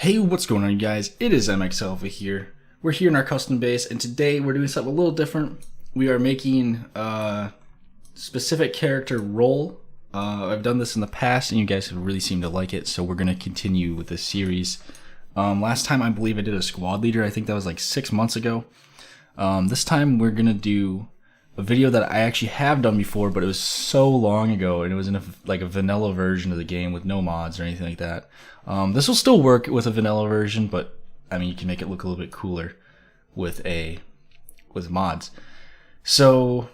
Hey, what's going on, you guys? It is MX Alpha here. We're here in our custom base, and today we're doing something a little different. We are making a specific character role. I've done this in the past, and you guys have really seemed to like it, so we're going to continue with this series. Last time, I believe I did a squad leader. I think that was like 6 months ago. This time, we're going to do a video that I actually have done before, but it was so long ago, and it was in a vanilla version of the game with no mods or anything like that. This will still work with a vanilla version, but I mean, you can make it look a little bit cooler with mods. So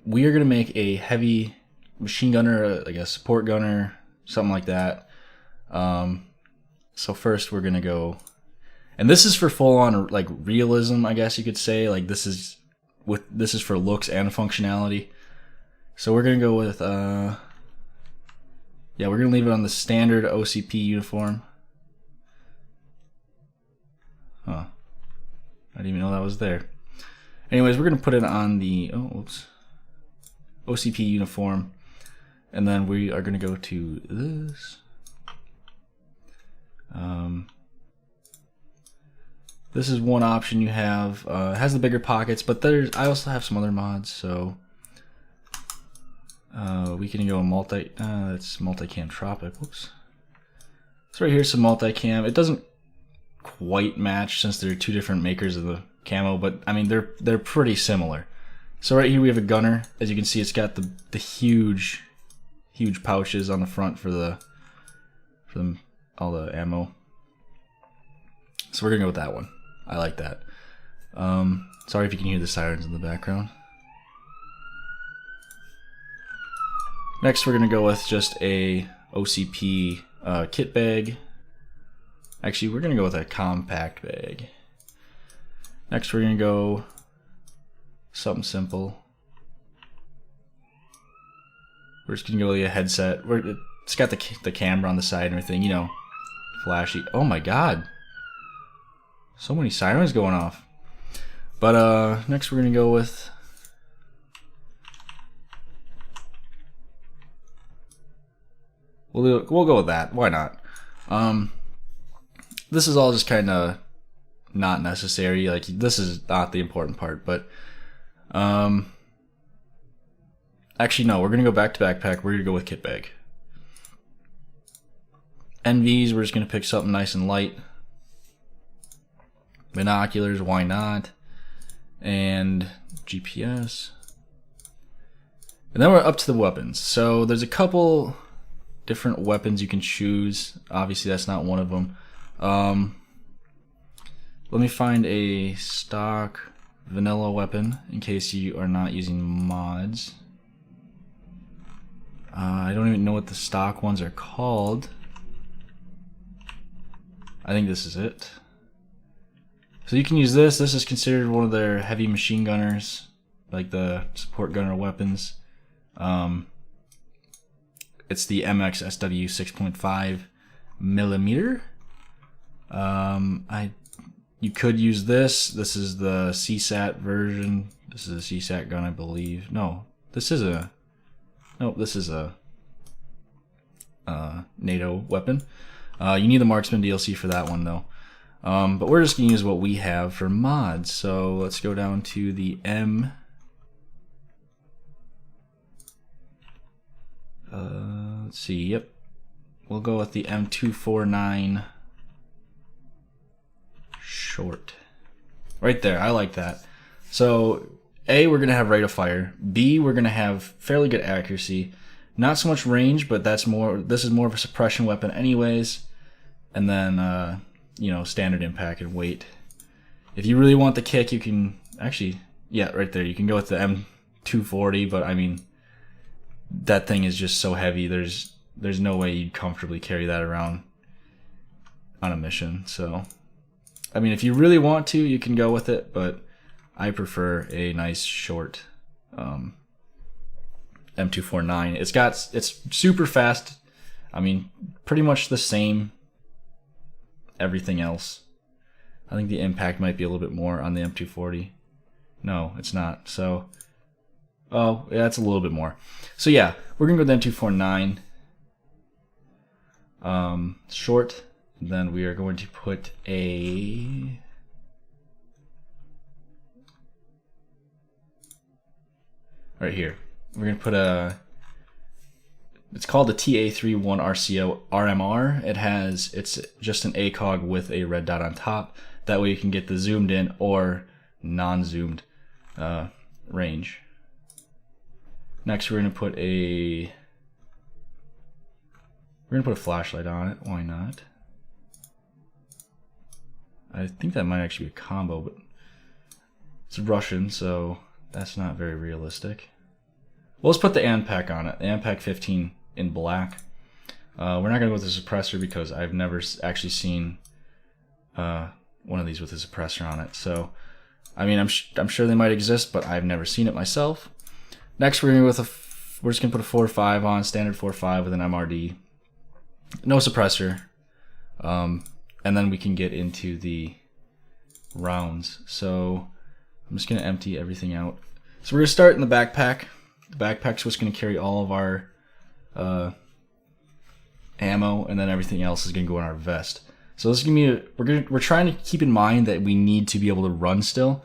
we are gonna make a heavy machine gunner, like a support gunner, something like that. So first we're gonna go, and this is for full on like realism, I guess you could say. Like this is for looks and functionality. So we're gonna go with yeah, we're gonna leave it on the standard OCP uniform. Huh. I didn't even know that was there. Anyways, we're gonna put it on the OCP uniform, and then we are gonna go to this. This is one option you have. It has the bigger pockets, but I also have some other mods, so we can go that's multicam tropic. Whoops. So right here's some multicam. It doesn't quite match since they're two different makers of the camo, but I mean they're pretty similar. So right here we have a gunner. As you can see, it's got the huge pouches on the front for all the ammo. So we're gonna go with that one. I like that. Sorry if you can hear the sirens in the background. Next we're gonna go with just a OCP kit bag. Actually, we're gonna go with a compact bag. Next we're gonna go something simple. We're just gonna go with a headset. It's got the camera on the side and everything, you know, flashy. Oh my god. So many sirens going off. But next we're gonna go with we'll go with that. Why not? This is all just kind of not necessary. Like, this is not the important part. But actually no, we're gonna go back to backpack. We're gonna go with kit bag. NVs, we're just gonna pick something nice and light. Binoculars, why not? And GPS. And then we're up to the weapons. So there's a couple different weapons you can choose. Obviously that's not one of them. Let me find a stock vanilla weapon in case you are not using mods. I don't even know what the stock ones are called. I think this is it. So you can use this. This is considered one of their heavy machine gunners, like the support gunner weapons. It's the MX SW 6.5 millimeter. You could use this. This is the CSAT version. This is a CSAT gun, I believe. No, this is a NATO weapon. You need the Marksman DLC for that one though. But we're just gonna use what we have for mods. So let's go down to the M. Let's see. Yep, we'll go with the M249 short. Right there. I like that. So A, we're gonna have rate of fire. B, we're gonna have fairly good accuracy. Not so much range, but this is more of a suppression weapon anyways. And then you know, standard impact and weight. If you really want the kick, you can actually, yeah, right there, you can go with the M240, but I mean, that thing is just so heavy, there's no way you'd comfortably carry that around on a mission. So I mean, if you really want to, you can go with it, but I prefer a nice short M249. It's super fast. I mean, pretty much the same everything else. I think the impact might be a little bit more on the M240. No, it's not. So, oh, yeah, it's a little bit more. So yeah, we're gonna go with the M249. Short, Then we are going to put a right here. We're going to put a, it's called the TA31 RCO RMR. It's just an ACOG with a red dot on top. That way you can get the zoomed in or non-zoomed range. Next we're going to put a flashlight on it. Why not? I think that might actually be a combo, but it's Russian, so that's not very realistic. Well, let's put the ANPAC on it. The ANPAC 15 in black. We're not going to go with the suppressor because I've never actually seen one of these with a suppressor on it. So, I mean, I'm sure they might exist, but I've never seen it myself. Next, we're just going to put a 4.5 on, standard 4.5 with an MRD. No suppressor. And then we can get into the rounds. So, I'm just going to empty everything out. So, we're going to start in the backpack. The backpack's what's going to carry all of our ammo, and then everything else is going to go in our vest. So this is going to be we're trying to keep in mind that we need to be able to run still.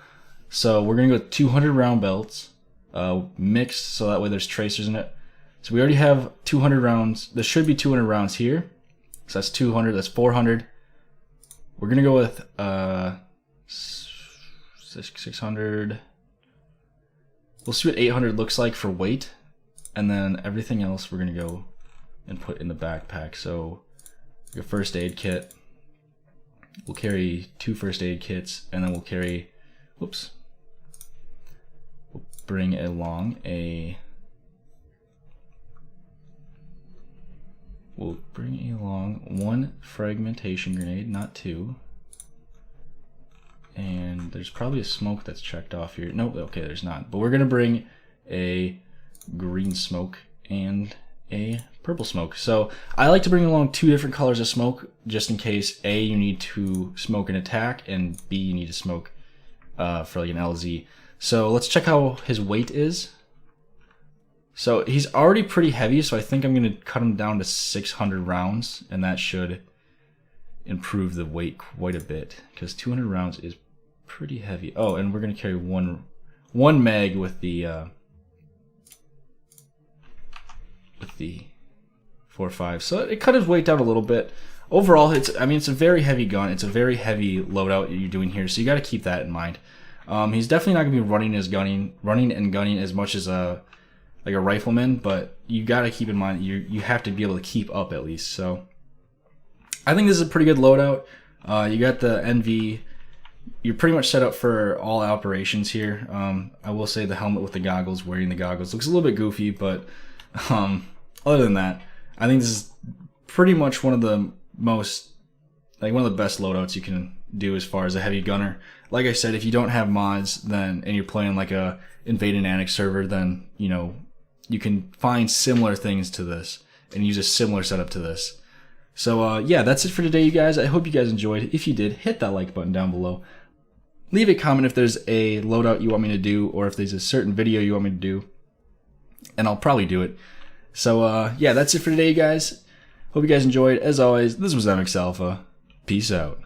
So we're going to go with 200 round belts, mixed, so that way there's tracers in it. So we already have 200 rounds. There should be 200 rounds here. So that's 200. That's 400. We're going to go with 600. We'll see what 800 looks like for weight, and then everything else we're going to go and put in the backpack. So your first aid kit, we'll carry 2 first aid kits, and then we'll carry, we'll bring along one fragmentation grenade, not 2. And there's probably a smoke that's checked off here. Nope, okay, there's not. But we're gonna bring a green smoke and a purple smoke. So I like to bring along 2 different colors of smoke, just in case A, you need to smoke an attack, and B, you need to smoke for like an LZ. So let's check how his weight is. So he's already pretty heavy, so I think I'm gonna cut him down to 600 rounds, and that should improve the weight quite a bit, because 200 rounds is pretty heavy. Oh, and we're gonna carry one mag with the 4.5. So it cut his weight down a little bit. Overall, it's a very heavy gun. It's a very heavy loadout that you're doing here, so you got to keep that in mind. He's definitely not gonna be running and gunning as much as like a rifleman, but you got to keep in mind you have to be able to keep up at least. So I think this is a pretty good loadout. You got the NV. You're pretty much set up for all operations here. I will say the helmet with the goggles, wearing the goggles, looks a little bit goofy, but other than that, I think this is pretty much one of the best loadouts you can do as far as a heavy gunner. Like I said, if you don't have mods, and you're playing like a invade and annex server, then you can find similar things to this and use a similar setup to this. So yeah, that's it for today, you guys. I hope you guys enjoyed. If you did, hit that like button down below. Leave a comment if there's a loadout you want me to do, or if there's a certain video you want me to do, and I'll probably do it. So yeah, that's it for today, you guys. Hope you guys enjoyed. As always, this was MX Alpha. Peace out.